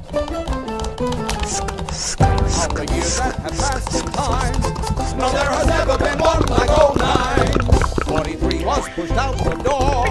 Of the years that have passed in time, no, there has never been one like '09. 43 was pushed out the door,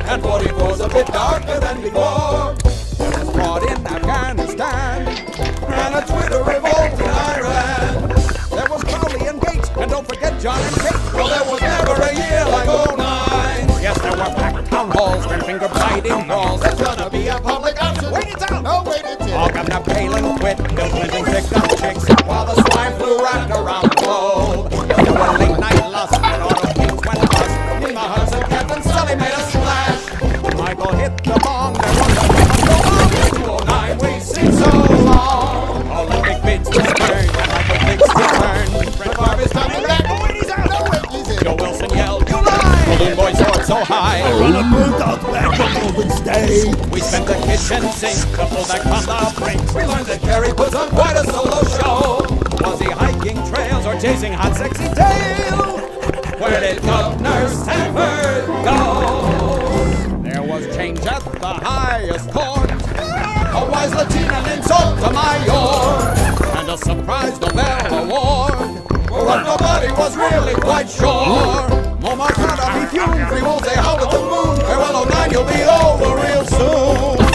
and 44's a bit darker than before. There was fraud in Afghanistan, and a Twitter revolt in Iran. There was Crowley and Gates, and don't forget John and Kate. Well, there was never a year like '09. Yes, there were packed town halls and finger-biting brawls. There's gonna be a public option. Wait it out! No, wait it till. All Governor Palin quit, Bill Clinton picked up chicks, while the swine flu wrapped around the globe. There were late-night lusts, and auto kings went bust. In the huts of Captain Sully made a splash. Michael hit the bomb, there was a bomb. 209, we sing so long. Olympic bids to turn, and Michael fixed to turn. Fred Barber's coming back. Oh, wait, he's out! No, wait, he's in. Joe Wilson yelled, "You lie!" Golden Boy soared so high. I run a burnt out back of Golden State. We spent the kitchen sink to pull back from the brink. We learned that Gary puts on quite a solo show. Was he hiking trails or chasing hot sexy tail? Where did Governor Sanford go? There was change at the highest court, a wise Latina named Sotomayor, and a surprise Nobel Award for what nobody was really quite sure. Muammar Gaddafi fumed, 3 wolves they howled at the moon. Farewell, '09, you'll be over real soon.